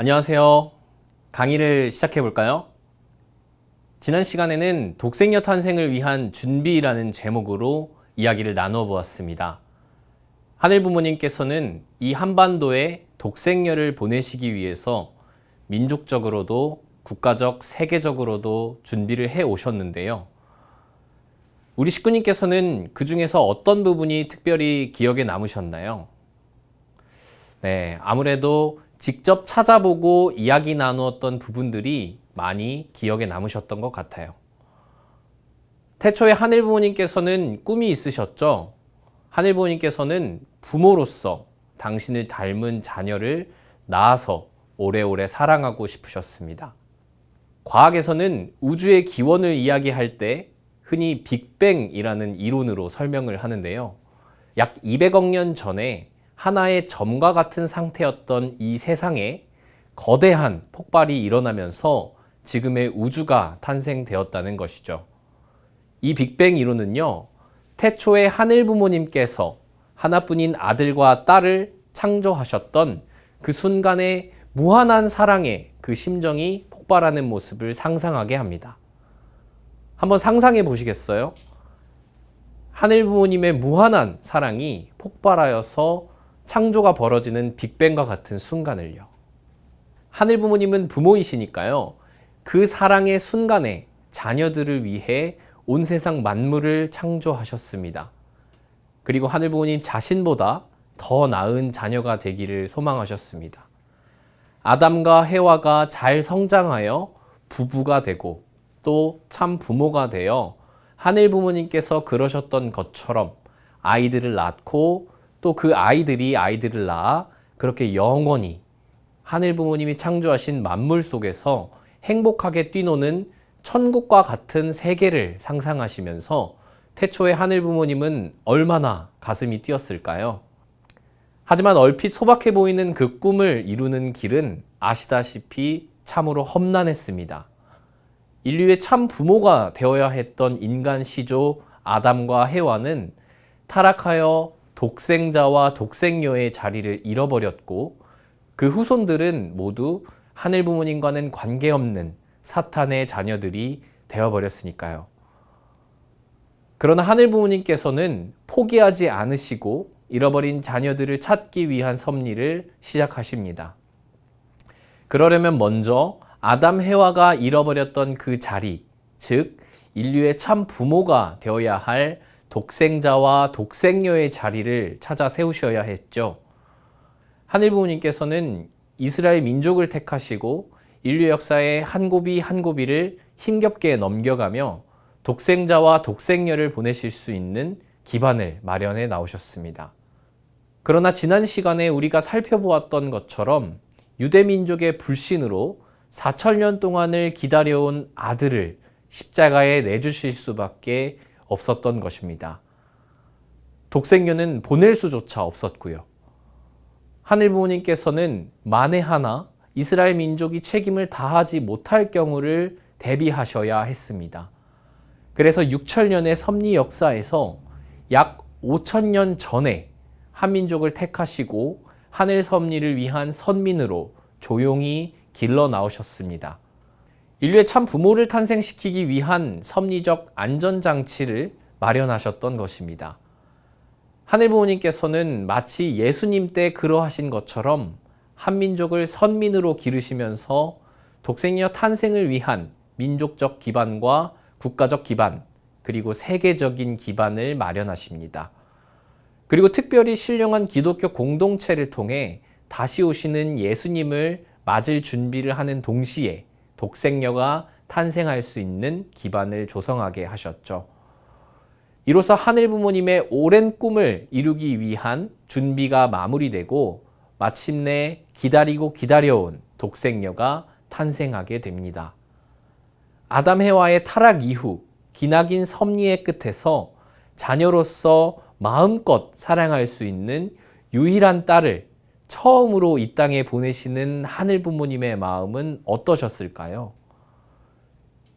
안녕하세요. 강의를 시작해 볼까요? 지난 시간에는 독생녀 탄생을 위한 준비라는 제목으로 이야기를 나누어 보았습니다. 하늘 부모님께서는 이 한반도에 독생녀를 보내시기 위해서 민족적으로도 국가적, 세계적으로도 준비를 해 오셨는데요. 우리 식구님께서는 그 중에서 어떤 부분이 특별히 기억에 남으셨나요? 네, 아무래도 직접 찾아보고 이야기 나누었던 부분들이 많이 기억에 남으셨던 것 같아요. 태초에 하늘 부모님께서는 꿈이 있으셨죠? 하늘 부모님께서는 부모로서 당신을 닮은 자녀를 낳아서 오래오래 사랑하고 싶으셨습니다. 과학에서는 우주의 기원을 이야기할 때 흔히 빅뱅이라는 이론으로 설명을 하는데요. 약 200억 년 전에 하나의 점과 같은 상태였던 이 세상에 거대한 폭발이 일어나면서 지금의 우주가 탄생되었다는 것이죠. 이 빅뱅 이론은요, 태초에 하늘 부모님께서 하나뿐인 아들과 딸을 창조하셨던 그 순간의 무한한 사랑의 그 심정이 폭발하는 모습을 상상하게 합니다. 한번 상상해 보시겠어요? 하늘 부모님의 무한한 사랑이 폭발하여서 창조가 벌어지는 빅뱅과 같은 순간을요. 하늘 부모님은 부모이시니까요. 그 사랑의 순간에 자녀들을 위해 온 세상 만물을 창조하셨습니다. 그리고 하늘 부모님 자신보다 더 나은 자녀가 되기를 소망하셨습니다. 아담과 해와가 잘 성장하여 부부가 되고 또 참 부모가 되어 하늘 부모님께서 그러셨던 것처럼 아이들을 낳고 또 그 아이들이 아이들을 낳아 그렇게 영원히 하늘 부모님이 창조하신 만물 속에서 행복하게 뛰노는 천국과 같은 세계를 상상하시면서 태초에 하늘 부모님은 얼마나 가슴이 뛰었을까요? 하지만 얼핏 소박해 보이는 그 꿈을 이루는 길은 아시다시피 참으로 험난했습니다. 인류의 참 부모가 되어야 했던 인간 시조 아담과 해와는 타락하여 독생자와 독생녀의 자리를 잃어버렸고 그 후손들은 모두 하늘 부모님과는 관계없는 사탄의 자녀들이 되어버렸으니까요. 그러나 하늘 부모님께서는 포기하지 않으시고 잃어버린 자녀들을 찾기 위한 섭리를 시작하십니다. 그러려면 먼저 아담 해와가 잃어버렸던 그 자리, 즉 인류의 참 부모가 되어야 할 독생자와 독생녀의 자리를 찾아 세우셔야 했죠. 하늘 부모님께서는 이스라엘 민족을 택하시고 인류 역사의 한 고비 한 고비를 힘겹게 넘겨가며 독생자와 독생녀를 보내실 수 있는 기반을 마련해 나오셨습니다. 그러나 지난 시간에 우리가 살펴보았던 것처럼 유대 민족의 불신으로 4,000년 동안을 기다려온 아들을 십자가에 내주실 수밖에 없었던 것입니다. 독생녀는 보낼 수조차 없었고요. 하늘 부모님께서는 만에 하나 이스라엘 민족이 책임을 다하지 못할 경우를 대비하셔야 했습니다. 그래서 6,000년의 섭리 역사에서 약 5,000년 전에 한민족을 택하시고 하늘 섭리를 위한 선민으로 조용히 길러 나오셨습니다. 인류의 참 부모를 탄생시키기 위한 섭리적 안전장치를 마련하셨던 것입니다. 하늘 부모님께서는 마치 예수님 때 그러하신 것처럼 한민족을 선민으로 기르시면서 독생녀 탄생을 위한 민족적 기반과 국가적 기반, 그리고 세계적인 기반을 마련하십니다. 그리고 특별히 신령한 기독교 공동체를 통해 다시 오시는 예수님을 맞을 준비를 하는 동시에 독생녀가 탄생할 수 있는 기반을 조성하게 하셨죠. 이로써 하늘 부모님의 오랜 꿈을 이루기 위한 준비가 마무리되고 마침내 기다리고 기다려온 독생녀가 탄생하게 됩니다. 아담 해와의 타락 이후 기나긴 섭리의 끝에서 자녀로서 마음껏 사랑할 수 있는 유일한 딸을 처음으로 이 땅에 보내시는 하늘 부모님의 마음은 어떠셨을까요?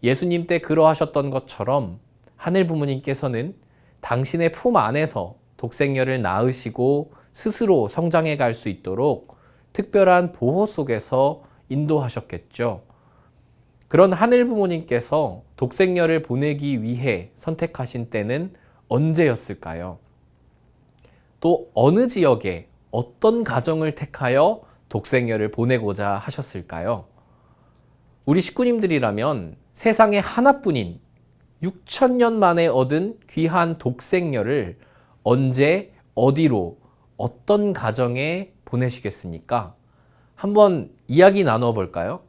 예수님 때 그러하셨던 것처럼 하늘 부모님께서는 당신의 품 안에서 독생녀를 낳으시고 스스로 성장해 갈 수 있도록 특별한 보호 속에서 인도하셨겠죠. 그런 하늘 부모님께서 독생녀를 보내기 위해 선택하신 때는 언제였을까요? 또 어느 지역에 어떤 가정을 택하여 독생녀를 보내고자 하셨을까요? 우리 식구님들이라면 세상에 하나뿐인 6천년 만에 얻은 귀한 독생녀를 언제, 어디로, 어떤 가정에 보내시겠습니까? 한번 이야기 나눠 볼까요?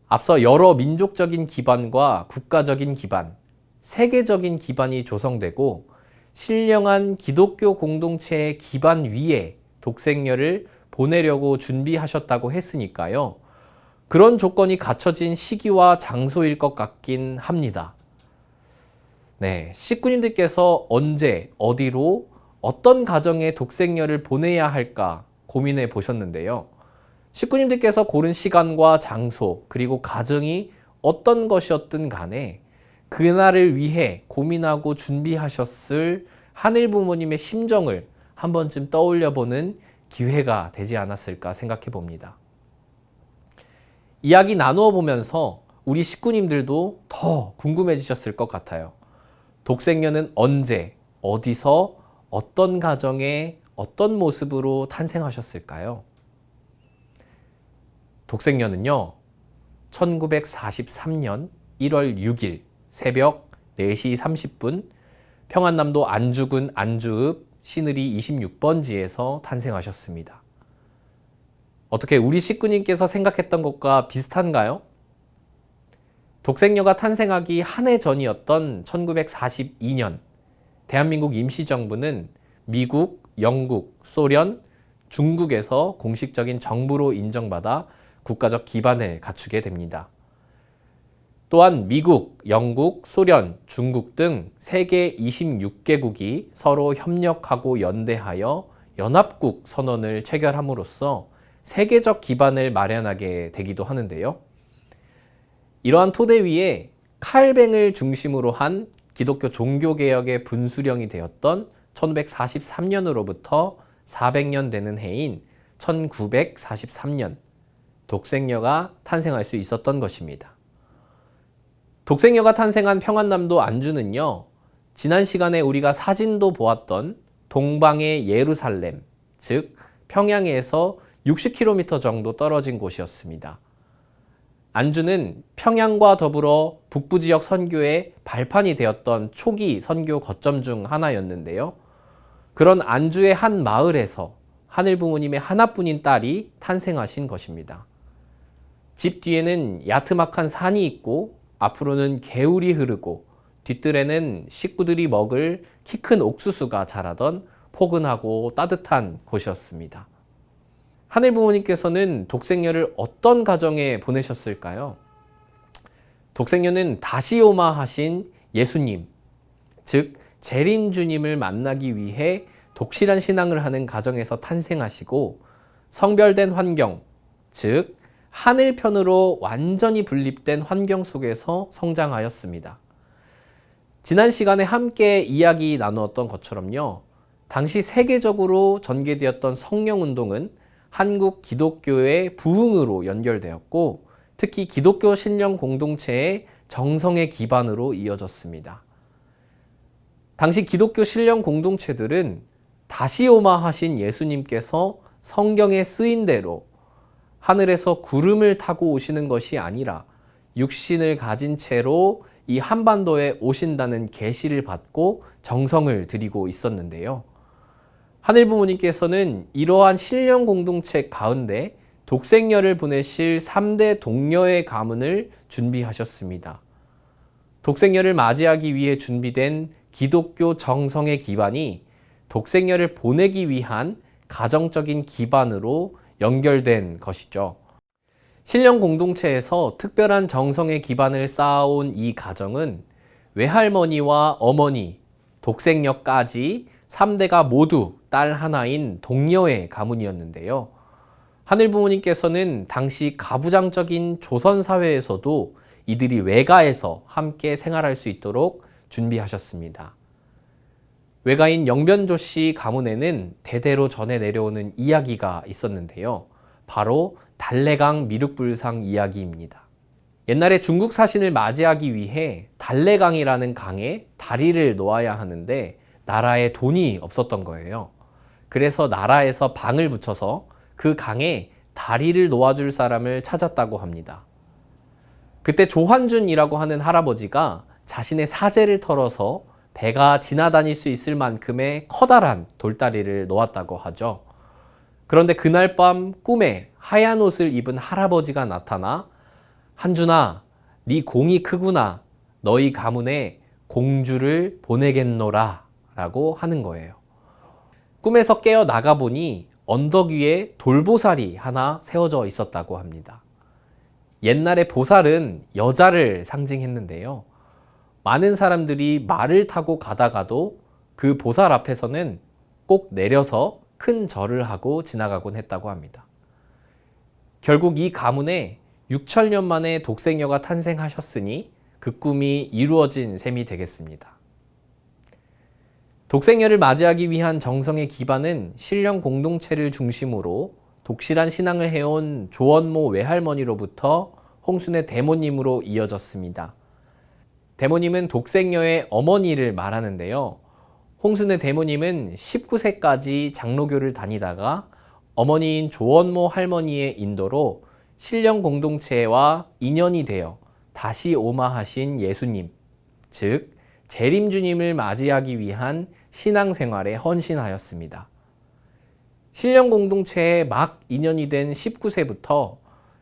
앞서 여러 민족적인 기반과 국가적인 기반, 세계적인 기반이 조성되고 신령한 기독교 공동체의 기반 위에 독생녀를 보내려고 준비하셨다고 했으니까요. 그런 조건이 갖춰진 시기와 장소일 것 같긴 합니다. 네, 식구님들께서 언제, 어디로, 어떤 가정에 독생녀를 보내야 할까 고민해 보셨는데요. 식구님들께서 고른 시간과 장소, 그리고 가정이 어떤 것이었든 간에 그날을 위해 고민하고 준비하셨을 하늘 부모님의 심정을 한 번쯤 떠올려 보는 기회가 되지 않았을까 생각해 봅니다. 이야기 나누어 보면서 우리 식구님들도 더 궁금해지셨을 것 같아요. 독생녀는 언제, 어디서, 어떤 가정에, 어떤 모습으로 탄생하셨을까요? 독생녀는요, 1943년 1월 6일 새벽 4시 30분 평안남도 안주군 안주읍 시느리 26번지에서 탄생하셨습니다. 어떻게 우리 식구님께서 생각했던 것과 비슷한가요? 독생녀가 탄생하기 한 해 전이었던 1942년 대한민국 임시정부는 미국, 영국, 소련, 중국에서 공식적인 정부로 인정받아 국가적 기반을 갖추게 됩니다. 또한 미국, 영국, 소련, 중국 등 세계 26개국이 서로 협력하고 연대하여 연합국 선언을 체결함으로써 세계적 기반을 마련하게 되기도 하는데요. 이러한 토대 위에 칼뱅을 중심으로 한 기독교 종교개혁의 분수령이 되었던 1543년으로부터 400년 되는 해인 1943년 독생녀가 탄생할 수 있었던 것입니다. 독생녀가 탄생한 평안남도 안주는요, 지난 시간에 우리가 사진도 보았던 동방의 예루살렘, 즉 평양에서 60km 정도 떨어진 곳이었습니다. 안주는 평양과 더불어 북부 지역 선교의 발판이 되었던 초기 선교 거점 중 하나였는데요. 그런 안주의 한 마을에서 하늘 부모님의 하나뿐인 딸이 탄생하신 것입니다. 집 뒤에는 야트막한 산이 있고 앞으로는 개울이 흐르고 뒷뜰에는 식구들이 먹을 키 큰 옥수수가 자라던 포근하고 따뜻한 곳이었습니다. 하늘 부모님께서는 독생녀를 어떤 가정에 보내셨을까요? 독생녀는 다시 오마 하신 예수님, 즉 재림주님을 만나기 위해 독실한 신앙을 하는 가정에서 탄생하시고 성별된 환경, 즉 하늘편으로 완전히 분립된 환경 속에서 성장하였습니다. 지난 시간에 함께 이야기 나누었던 것처럼요, 당시 세계적으로 전개되었던 성령운동은 한국 기독교의 부흥으로 연결되었고 특히 기독교 신령 공동체의 정성의 기반으로 이어졌습니다. 당시 기독교 신령 공동체들은 다시 오마 하신 예수님께서 성경에 쓰인 대로 하늘에서 구름을 타고 오시는 것이 아니라 육신을 가진 채로 이 한반도에 오신다는 계시를 받고 정성을 들이고 있었는데요. 하늘 부모님께서는 이러한 신령 공동체 가운데 독생녀를 보내실 3대 동녀의 가문을 준비하셨습니다. 독생녀를 맞이하기 위해 준비된 기독교 정성의 기반이 독생녀를 보내기 위한 가정적인 기반으로 연결된 것이죠. 신령 공동체에서 특별한 정성의 기반을 쌓아온 이 가정은 외할머니와 어머니, 독생녀까지 3대가 모두 딸 하나인 동녀의 가문이었는데요. 하늘 부모님께서는 당시 가부장적인 조선 사회에서도 이들이 외가에서 함께 생활할 수 있도록 준비하셨습니다. 외가인 영변조 씨 가문에는 대대로 전해 내려오는 이야기가 있었는데요. 바로 달래강 미륵불상 이야기입니다. 옛날에 중국 사신을 맞이하기 위해 달래강이라는 강에 다리를 놓아야 하는데 나라에 돈이 없었던 거예요. 그래서 나라에서 방을 붙여서 그 강에 다리를 놓아줄 사람을 찾았다고 합니다. 그때 조환준이라고 하는 할아버지가 자신의 사제를 털어서 배가 지나다닐 수 있을 만큼의 커다란 돌다리를 놓았다고 하죠. 그런데 그날 밤 꿈에 하얀 옷을 입은 할아버지가 나타나 한준아, 네 공이 크구나. 너희 가문에 공주를 보내겠노라 라고 하는 거예요. 꿈에서 깨어 나가보니 언덕 위에 돌보살이 하나 세워져 있었다고 합니다. 옛날에 보살은 여자를 상징했는데요. 많은 사람들이 말을 타고 가다가도 그 보살 앞에서는 꼭 내려서 큰 절을 하고 지나가곤 했다고 합니다. 결국 이 가문에 6천년 만에 독생녀가 탄생하셨으니 그 꿈이 이루어진 셈이 되겠습니다. 독생녀를 맞이하기 위한 정성의 기반은 신령 공동체를 중심으로 독실한 신앙을 해온 조원모 외할머니로부터 홍순의 대모님으로 이어졌습니다. 대모님은 독생녀의 어머니를 말하는데요. 홍순의 대모님은 19세까지 장로교를 다니다가 어머니인 조원모 할머니의 인도로 신령 공동체와 인연이 되어 다시 오마하신 예수님, 즉 재림주님을 맞이하기 위한 신앙생활에 헌신하였습니다. 신령 공동체에 막 인연이 된 19세부터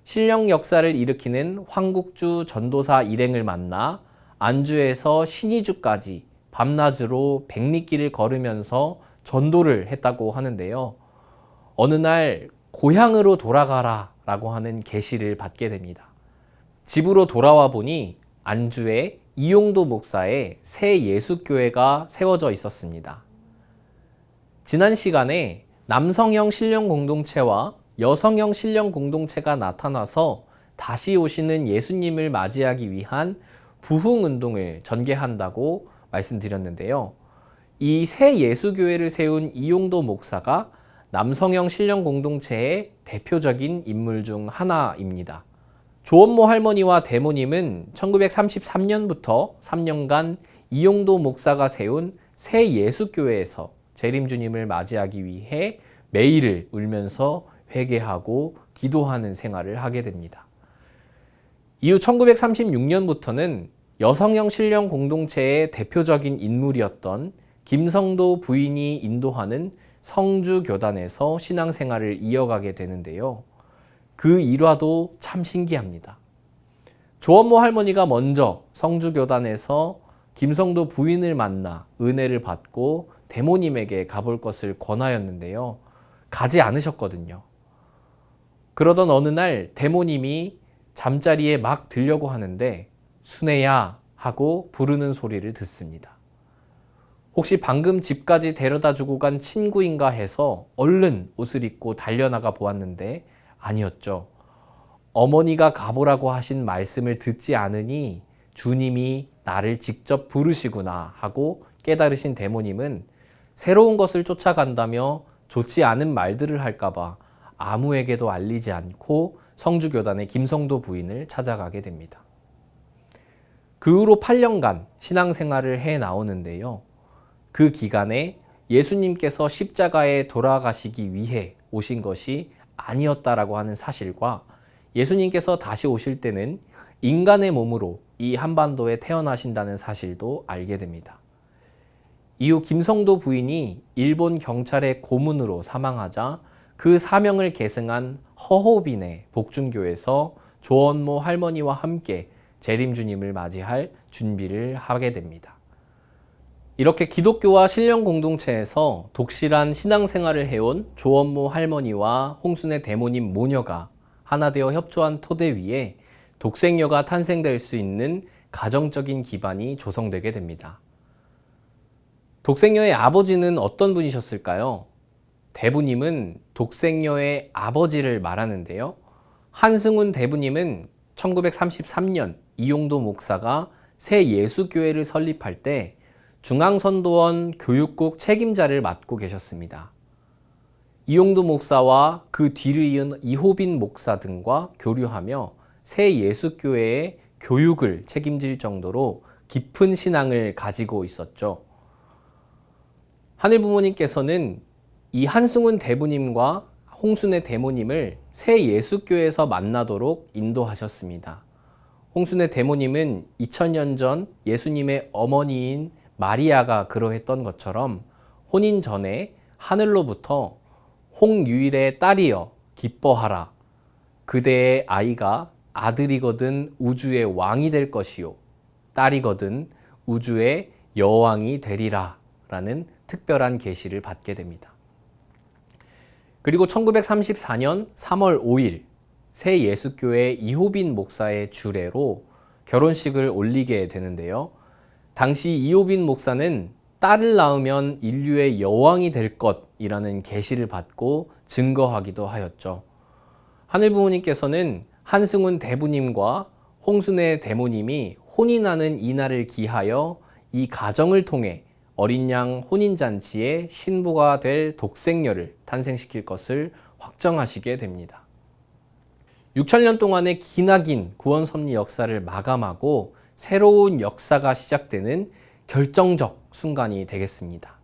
신령 역사를 일으키는 황국주 전도사 일행을 만나 안주에서 신의주까지 밤낮으로 백리길을 걸으면서 전도를 했다고 하는데요. 어느 날 고향으로 돌아가라 라고 하는 계시를 받게 됩니다. 집으로 돌아와 보니 안주에 이용도 목사의 새 예수교회가 세워져 있었습니다. 지난 시간에 남성형 신령 공동체와 여성형 신령 공동체가 나타나서 다시 오시는 예수님을 맞이하기 위한 부흥운동을 전개한다고 말씀드렸는데요. 이 새 예수교회를 세운 이용도 목사가 남성형 신령 공동체의 대표적인 인물 중 하나입니다. 조원모 할머니와 대모님은 1933년부터 3년간 이용도 목사가 세운 새 예수교회에서 재림주님을 맞이하기 위해 매일을 울면서 회개하고 기도하는 생활을 하게 됩니다. 이후 1936년부터는 여성형 신령 공동체의 대표적인 인물이었던 김성도 부인이 인도하는 성주교단에서 신앙생활을 이어가게 되는데요. 그 일화도 참 신기합니다. 조원모 할머니가 먼저 성주교단에서 김성도 부인을 만나 은혜를 받고 대모님에게 가볼 것을 권하였는데요. 가지 않으셨거든요. 그러던 어느 날 대모님이 잠자리에 막 들려고 하는데 순애야 하고 부르는 소리를 듣습니다. 혹시 방금 집까지 데려다 주고 간 친구인가 해서 얼른 옷을 입고 달려나가 보았는데 아니었죠. 어머니가 가보라고 하신 말씀을 듣지 않으니 주님이 나를 직접 부르시구나 하고 깨달으신 대모님은 새로운 것을 쫓아간다며 좋지 않은 말들을 할까봐 아무에게도 알리지 않고 성주교단의 김성도 부인을 찾아가게 됩니다. 그 후로 8년간 신앙생활을 해 나오는데요. 그 기간에 예수님께서 십자가에 돌아가시기 위해 오신 것이 아니었다라고 하는 사실과 예수님께서 다시 오실 때는 인간의 몸으로 이 한반도에 태어나신다는 사실도 알게 됩니다. 이후 김성도 부인이 일본 경찰의 고문으로 사망하자 그 사명을 계승한 허호빈의 복중교에서 조원모 할머니와 함께 재림주님을 맞이할 준비를 하게 됩니다. 이렇게 기독교와 신령 공동체에서 독실한 신앙생활을 해온 조원모 할머니와 홍순의 대모님 모녀가 하나 되어 협조한 토대 위에 독생녀가 탄생될 수 있는 가정적인 기반이 조성되게 됩니다. 독생녀의 아버지는 어떤 분이셨을까요? 대부님은 독생녀의 아버지를 말하는데요. 한승훈 대부님은 1933년 이용도 목사가 새 예수교회를 설립할 때 중앙선도원 교육국 책임자를 맡고 계셨습니다. 이용두 목사와 그 뒤를 이은 이호빈 목사 등과 교류하며 새 예수교회의 교육을 책임질 정도로 깊은 신앙을 가지고 있었죠. 하늘 부모님께서는 이 한승훈 대부님과 홍순의 대모님을 새 예수교회에서 만나도록 인도하셨습니다. 홍순의 대모님은 2000년 전 예수님의 어머니인 마리아가 그러했던 것처럼 혼인 전에 하늘로부터 홍유일의 딸이여 기뻐하라. 그대의 아이가 아들이거든 우주의 왕이 될 것이요 딸이거든 우주의 여왕이 되리라 라는 특별한 계시를 받게 됩니다. 그리고 1934년 3월 5일 새 예수교회 이호빈 목사의 주례로 결혼식을 올리게 되는데요. 당시 이호빈 목사는 딸을 낳으면 인류의 여왕이 될 것이라는 계시를 받고 증거하기도 하였죠. 하늘 부모님께서는 한승훈 대부님과 홍순의 대모님이 혼인하는 이날을 기하여 이 가정을 통해 어린 양 혼인잔치의 신부가 될 독생녀를 탄생시킬 것을 확정하시게 됩니다. 6,000년 동안의 기나긴 구원 섭리 역사를 마감하고 새로운 역사가 시작되는 결정적 순간이 되겠습니다.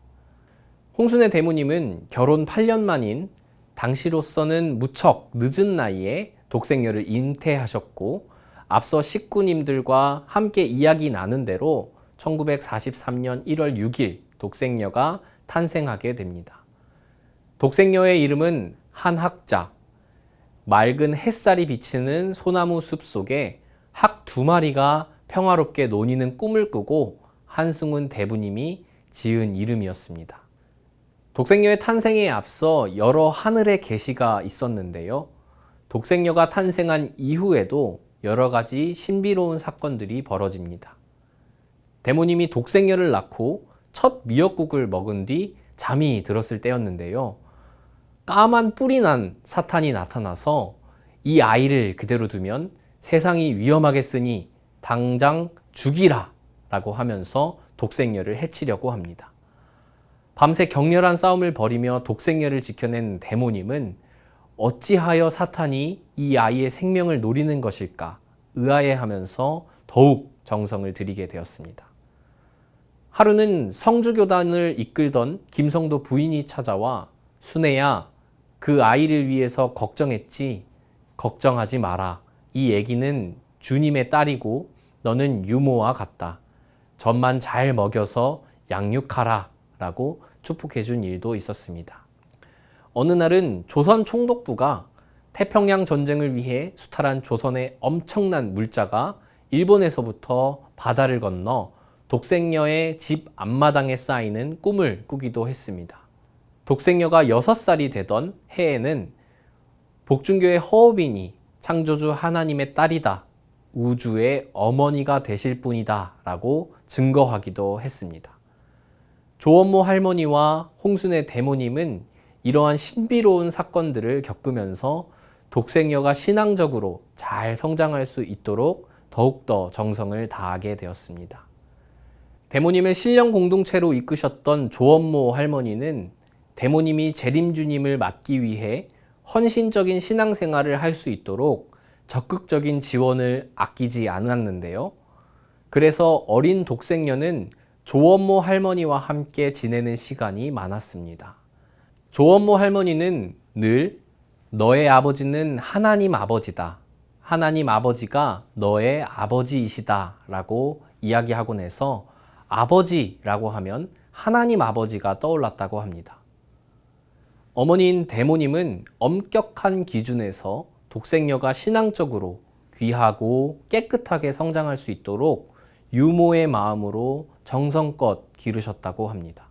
홍순의 대모님은 결혼 8년 만인 당시로서는 무척 늦은 나이에 독생녀를 잉태하셨고 앞서 식구님들과 함께 이야기 나눈 대로 1943년 1월 6일 독생녀가 탄생하게 됩니다. 독생녀의 이름은 한학자, 맑은 햇살이 비치는 소나무 숲 속에 학 2마리가 평화롭게 노니는 꿈을 꾸고 한승훈 대부님이 지은 이름이었습니다. 독생녀의 탄생에 앞서 여러 하늘의 계시가 있었는데요. 독생녀가 탄생한 이후에도 여러 가지 신비로운 사건들이 벌어집니다. 대모님이 독생녀를 낳고 첫 미역국을 먹은 뒤 잠이 들었을 때였는데요. 까만 뿔이 난 사탄이 나타나서 이 아이를 그대로 두면 세상이 위험하겠으니 당장 죽이라 라고 하면서 독생녀를 해치려고 합니다. 밤새 격렬한 싸움을 벌이며 독생녀를 지켜낸 대모님은 어찌하여 사탄이 이 아이의 생명을 노리는 것일까 의아해하면서 더욱 정성을 들이게 되었습니다. 하루는 성주교단을 이끌던 김성도 부인이 찾아와 순애야, 그 아이를 위해서 걱정했지? 걱정하지 마라. 이 애기는 주님의 딸이고 너는 유모와 같다. 젖만 잘 먹여서 양육하라 라고 축복해 준 일도 있었습니다. 어느 날은 조선 총독부가 태평양 전쟁을 위해 수탈한 조선의 엄청난 물자가 일본에서부터 바다를 건너 독생녀의 집 앞마당에 쌓이는 꿈을 꾸기도 했습니다. 독생녀가 6살이 되던 해에는 복중교의 허우빈이 창조주 하나님의 딸이다. 우주의 어머니가 되실 분이다. 라고 증거하기도 했습니다. 조원모 할머니와 홍순의 대모님은 이러한 신비로운 사건들을 겪으면서 독생녀가 신앙적으로 잘 성장할 수 있도록 더욱더 정성을 다하게 되었습니다. 대모님을 신령 공동체로 이끄셨던 조원모 할머니는 대모님이 재림주님을 맞기 위해 헌신적인 신앙생활을 할 수 있도록 적극적인 지원을 아끼지 않았는데요. 그래서 어린 독생녀는 조원모 할머니와 함께 지내는 시간이 많았습니다. 조원모 할머니는 늘 너의 아버지는 하나님 아버지다. 하나님 아버지가 너의 아버지이시다 라고 이야기하곤 해서 아버지라고 하면 하나님 아버지가 떠올랐다고 합니다. 어머니인 대모님은 엄격한 기준에서 독생녀가 신앙적으로 귀하고 깨끗하게 성장할 수 있도록 유모의 마음으로 정성껏 기르셨다고 합니다.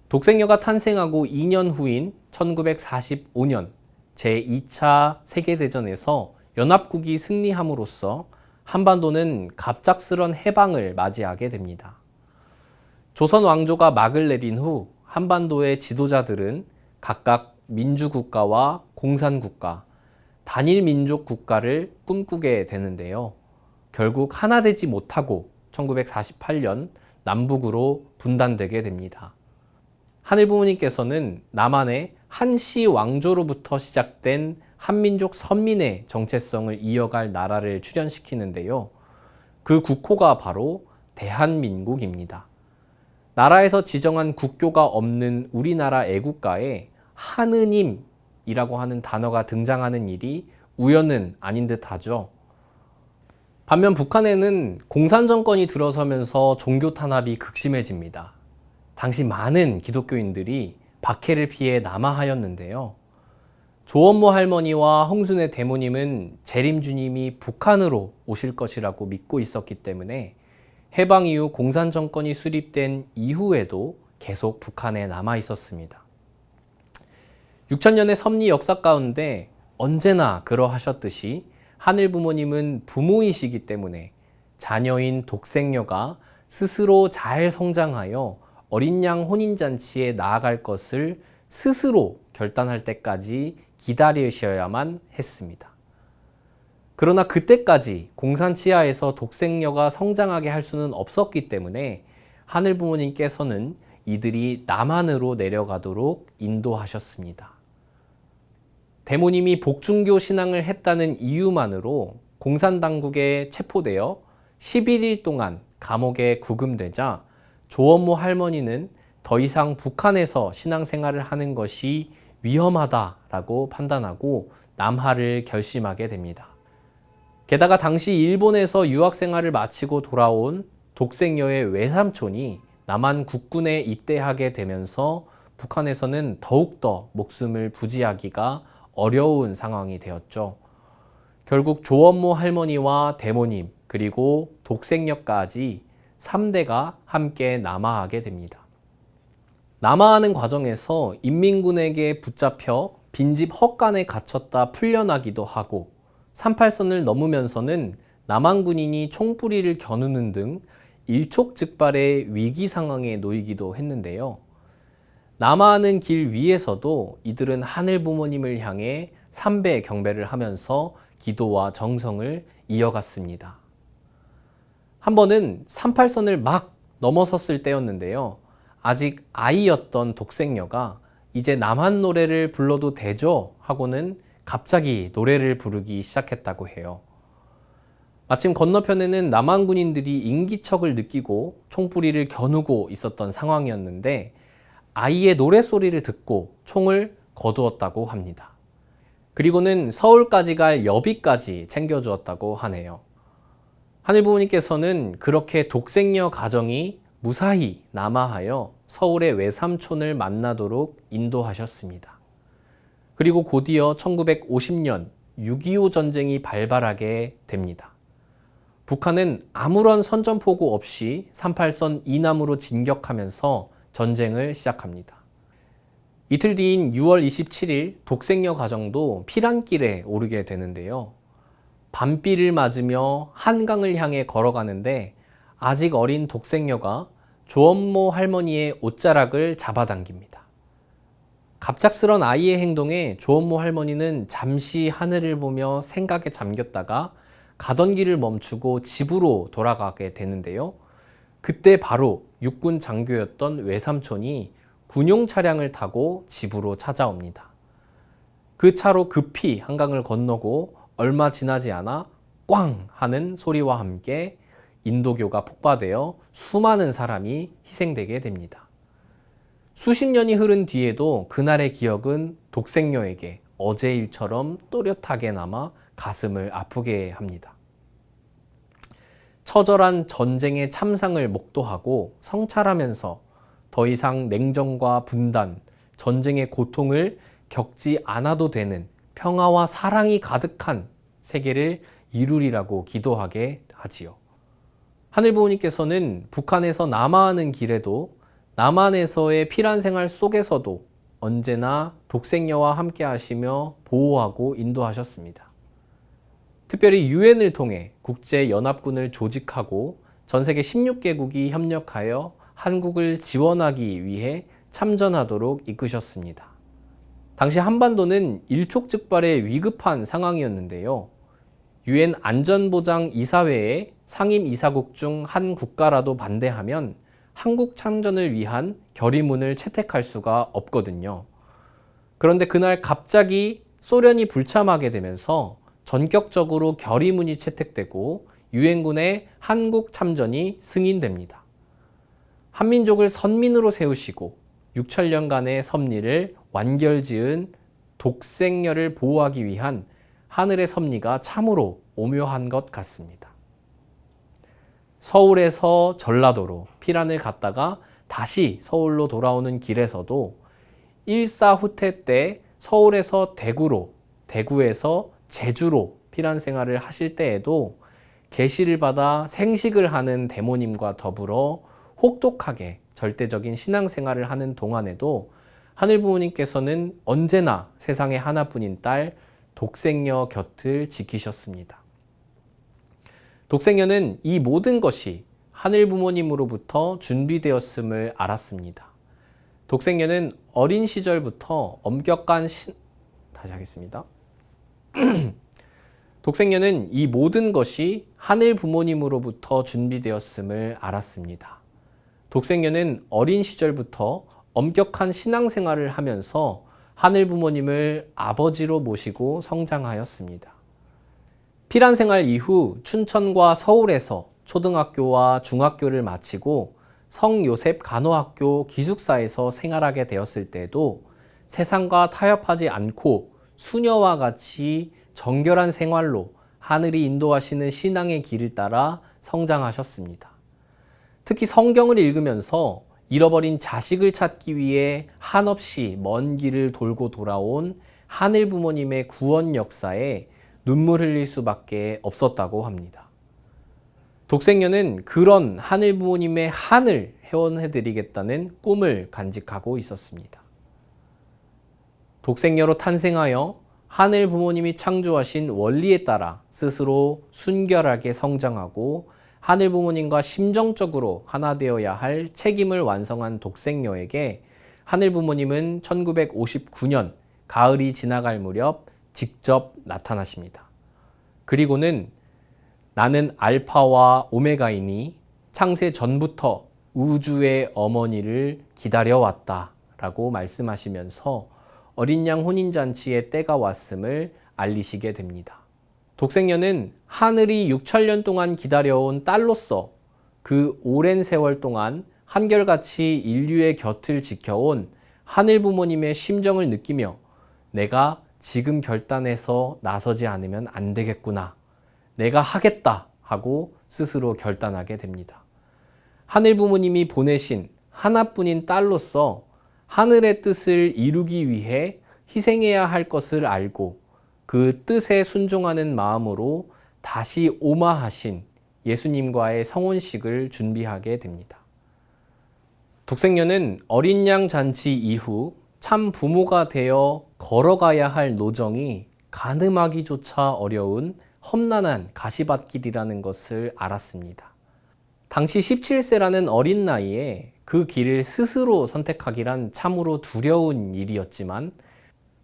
독생녀가 탄생하고 2년 후인 1945년 제2차 세계대전에서 연합국이 승리함으로써 한반도는 갑작스런 해방을 맞이하게 됩니다. 조선 왕조가 막을 내린 후 한반도의 지도자들은 각각 민주국가와 공산국가, 단일 민족 국가를 꿈꾸게 되는데요. 결국 하나 되지 못하고 1948년 남북으로 분단되게 됩니다. 하늘 부모님께서는 남한에 한시 왕조로부터 시작된 한민족 선민의 정체성을 이어갈 나라를 출현시키는데요. 그 국호가 바로 대한민국입니다. 나라에서 지정한 국교가 없는 우리나라 애국가에 하느님이라고 하는 단어가 등장하는 일이 우연은 아닌 듯 하죠. 반면 북한에는 공산정권이 들어서면서 종교 탄압이 극심해집니다. 당시 많은 기독교인들이 박해를 피해 남하하였는데요. 조원모 할머니와 홍순의 대모님은 재림주님이 북한으로 오실 것이라고 믿고 있었기 때문에 해방 이후 공산정권이 수립된 이후에도 계속 북한에 남아 있었습니다. 6000년의 섭리 역사 가운데 언제나 그러하셨듯이 하늘 부모님은 부모이시기 때문에 자녀인 독생녀가 스스로 잘 성장하여 어린 양 혼인잔치에 나아갈 것을 스스로 결단할 때까지 기다리셔야만 했습니다. 그러나 그때까지 공산 치하에서 독생녀가 성장하게 할 수는 없었기 때문에 하늘 부모님께서는 이들이 남한으로 내려가도록 인도하셨습니다. 대모님이 복중교 신앙을 했다는 이유만으로 공산당국에 체포되어 11일 동안 감옥에 구금되자 조원모 할머니는 더 이상 북한에서 신앙생활을 하는 것이 위험하다라고 판단하고 남하를 결심하게 됩니다. 게다가 당시 일본에서 유학생활을 마치고 돌아온 독생녀의 외삼촌이 남한 국군에 입대하게 되면서 북한에서는 더욱더 목숨을 부지하기가 어려운 상황이 되었죠. 결국 조원모 할머니와 대모님 그리고 독생녀까지 3대가 함께 남하하게 됩니다. 남하하는 과정에서 인민군에게 붙잡혀 빈집 헛간에 갇혔다 풀려나기도 하고 38선을 넘으면서는 남한 군인이 총뿌리를 겨누는 등 일촉즉발의 위기 상황에 놓이기도 했는데요. 남하하는 길 위에서도 이들은 하늘 부모님을 향해 삼배 경배를 하면서 기도와 정성을 이어갔습니다. 한 번은 38선을 막 넘어섰을 때였는데요. 아직 아이였던 독생녀가 이제 남한 노래를 불러도 되죠? 하고는 갑자기 노래를 부르기 시작했다고 해요. 마침 건너편에는 남한 군인들이 인기척을 느끼고 총뿌리를 겨누고 있었던 상황이었는데 아이의 노랫소리를 듣고 총을 거두었다고 합니다. 그리고는 서울까지 갈 여비까지 챙겨주었다고 하네요. 하늘부모님께서는 그렇게 독생녀 가정이 무사히 남하하여 서울의 외삼촌을 만나도록 인도하셨습니다. 그리고 곧이어 1950년 6.25 전쟁이 발발하게 됩니다. 북한은 아무런 선전포고 없이 38선 이남으로 진격하면서 전쟁을 시작합니다. 이틀 뒤인 6월 27일 독생녀 가정도 피란길에 오르게 되는데요. 밤비를 맞으며 한강을 향해 걸어가는데 아직 어린 독생녀가 조원모 할머니의 옷자락을 잡아당깁니다. 갑작스런 아이의 행동에 조원모 할머니는 잠시 하늘을 보며 생각에 잠겼다가 가던 길을 멈추고 집으로 돌아가게 되는데요. 그때 바로 육군 장교였던 외삼촌이 군용 차량을 타고 집으로 찾아옵니다. 그 차로 급히 한강을 건너고 얼마 지나지 않아 꽝 하는 소리와 함께 인도교가 폭파되어 수많은 사람이 희생되게 됩니다. 수십 년이 흐른 뒤에도 그날의 기억은 독생녀에게 어제 일처럼 또렷하게 남아 가슴을 아프게 합니다. 처절한 전쟁의 참상을 목도하고 성찰하면서 더 이상 냉전과 분단, 전쟁의 고통을 겪지 않아도 되는 평화와 사랑이 가득한 세계를 이루리라고 기도하게 하지요. 하늘부모님께서는 북한에서 남하하는 길에도 남한에서의 피란 생활 속에서도 언제나 독생녀와 함께 하시며 보호하고 인도하셨습니다. 특별히 유엔을 통해 국제연합군을 조직하고 전 세계 16개국이 협력하여 한국을 지원하기 위해 참전하도록 이끄셨습니다. 당시 한반도는 일촉즉발의 위급한 상황이었는데요. 유엔 안전보장이사회의 상임이사국 중 한 국가라도 반대하면 한국 참전을 위한 결의문을 채택할 수가 없거든요. 그런데 그날 갑자기 소련이 불참하게 되면서 전격적으로 결의문이 채택되고 유엔군의 한국 참전이 승인됩니다. 한민족을 선민으로 세우시고 6천년간의 섭리를 완결지은 독생녀를 보호하기 위한 하늘의 섭리가 참으로 오묘한 것 같습니다. 서울에서 전라도로 피란을 갔다가 다시 서울로 돌아오는 길에서도 일사후퇴 때 서울에서 대구로, 대구에서 제주로 피란 생활을 하실 때에도 계시를 받아 생식을 하는 대모님과 더불어 혹독하게 절대적인 신앙생활을 하는 동안에도 하늘 부모님께서는 언제나 세상에 하나뿐인 딸 독생녀 곁을 지키셨습니다. 독생녀는 이 모든 것이 하늘 부모님으로부터 준비되었음을 알았습니다. 독생녀는 어린 시절부터 엄격한 다시 하겠습니다. 독생녀는 이 모든 것이 하늘 부모님으로부터 준비되었음을 알았습니다. 독생녀는 어린 시절부터 엄격한 신앙생활을 하면서 하늘 부모님을 아버지로 모시고 성장하였습니다. 피란 생활 이후 춘천과 서울에서 초등학교와 중학교를 마치고 성요셉 간호학교 기숙사에서 생활하게 되었을 때도 세상과 타협하지 않고 수녀와 같이 정결한 생활로 하늘이 인도하시는 신앙의 길을 따라 성장하셨습니다. 특히 성경을 읽으면서 잃어버린 자식을 찾기 위해 한없이 먼 길을 돌고 돌아온 하늘 부모님의 구원 역사에 눈물 흘릴 수밖에 없었다고 합니다. 독생녀는 그런 하늘 부모님의 한을 회원해드리겠다는 꿈을 간직하고 있었습니다. 독생녀로 탄생하여 하늘 부모님이 창조하신 원리에 따라 스스로 순결하게 성장하고 하늘 부모님과 심정적으로 하나 되어야 할 책임을 완성한 독생녀에게 하늘 부모님은 1959년 가을이 지나갈 무렵 직접 나타나십니다. 그리고는 나는 알파와 오메가이니 창세 전부터 우주의 어머니를 기다려왔다 라고 말씀하시면서 어린 양 혼인잔치의 때가 왔음을 알리시게 됩니다. 독생녀는 하늘이 6천년 동안 기다려온 딸로서 그 오랜 세월 동안 한결같이 인류의 곁을 지켜온 하늘 부모님의 심정을 느끼며 내가 지금 결단해서 나서지 않으면 안 되겠구나. 내가 하겠다 하고 스스로 결단하게 됩니다. 하늘 부모님이 보내신 하나뿐인 딸로서 하늘의 뜻을 이루기 위해 희생해야 할 것을 알고 그 뜻에 순종하는 마음으로 다시 오마하신 예수님과의 성혼식을 준비하게 됩니다. 독생녀는 어린 양 잔치 이후 참 부모가 되어 걸어가야 할 노정이 가늠하기조차 어려운 험난한 가시밭길이라는 것을 알았습니다. 당시 17세라는 어린 나이에 그 길을 스스로 선택하기란 참으로 두려운 일이었지만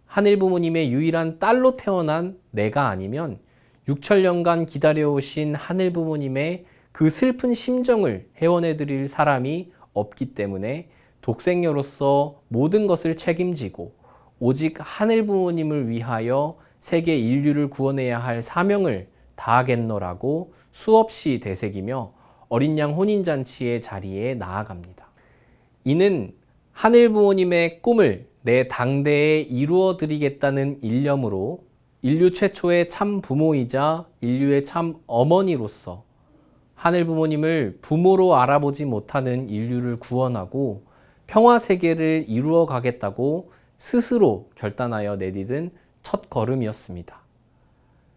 하늘 부모님의 유일한 딸로 태어난 내가 아니면 6천년간 기다려오신 하늘 부모님의 그 슬픈 심정을 회원해 드릴 사람이 없기 때문에 독생녀로서 모든 것을 책임지고 오직 하늘 부모님을 위하여 세계 인류를 구원해야 할 사명을 다하겠노라고 수없이 되새기며 어린 양 혼인잔치의 자리에 나아갑니다. 이는 하늘 부모님의 꿈을 내 당대에 이루어 드리겠다는 일념으로 인류 최초의 참 부모이자 인류의 참 어머니로서 하늘 부모님을 부모로 알아보지 못하는 인류를 구원하고 평화 세계를 이루어 가겠다고 스스로 결단하여 내디딘 첫 걸음이었습니다.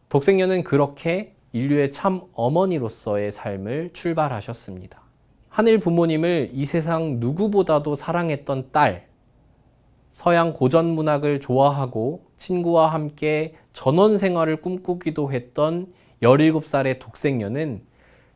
독생녀는 그렇게 인류의 참 어머니로서의 삶을 출발하셨습니다. 하늘 부모님을 이 세상 누구보다도 사랑했던 딸, 서양 고전 문학을 좋아하고 친구와 함께 전원 생활을 꿈꾸기도 했던 17살의 독생녀는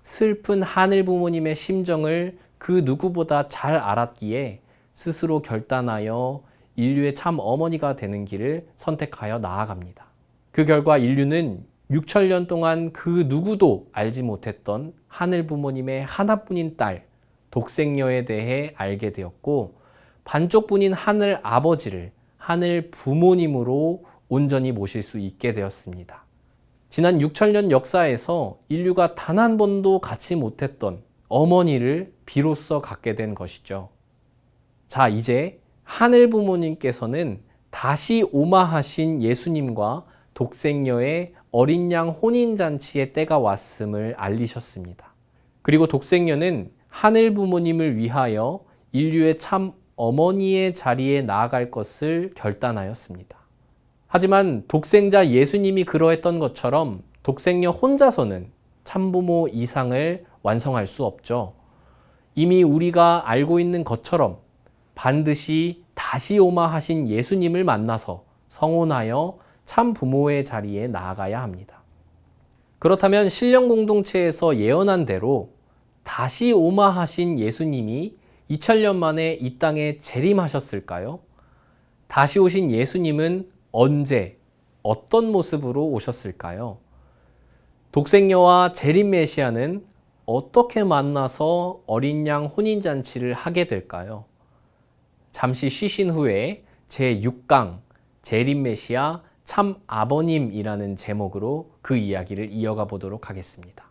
슬픈 하늘 부모님의 심정을 그 누구보다 잘 알았기에 스스로 결단하여 인류의 참 어머니가 되는 길을 선택하여 나아갑니다. 그 결과 인류는 6천년 동안 그 누구도 알지 못했던 하늘 부모님의 하나뿐인 딸, 독생녀에 대해 알게 되었고 반쪽뿐인 하늘 아버지를 하늘 부모님으로 온전히 모실 수 있게 되었습니다. 지난 6천년 역사에서 인류가 단 한 번도 갖지 못했던 어머니를 비로소 갖게 된 것이죠. 자, 이제 하늘 부모님께서는 다시 오마하신 예수님과 독생녀의 어린 양 혼인잔치의 때가 왔음을 알리셨습니다. 그리고 독생녀는 하늘 부모님을 위하여 인류의 참 어머니의 자리에 나아갈 것을 결단하였습니다. 하지만 독생자 예수님이 그러했던 것처럼 독생녀 혼자서는 참부모 이상을 완성할 수 없죠. 이미 우리가 알고 있는 것처럼 반드시 다시 오마하신 예수님을 만나서 성혼하여 참부모의 자리에 나아가야 합니다. 그렇다면 신령 공동체에서 예언한 대로 다시 오마하신 예수님이 2000년 만에 이 땅에 재림하셨을까요? 다시 오신 예수님은 언제, 어떤 모습으로 오셨을까요? 독생녀와 재림 메시아는 어떻게 만나서 어린 양 혼인잔치를 하게 될까요? 잠시 쉬신 후에 제6강 재림 메시아 참 아버님이라는 제목으로 그 이야기를 이어가 보도록 하겠습니다.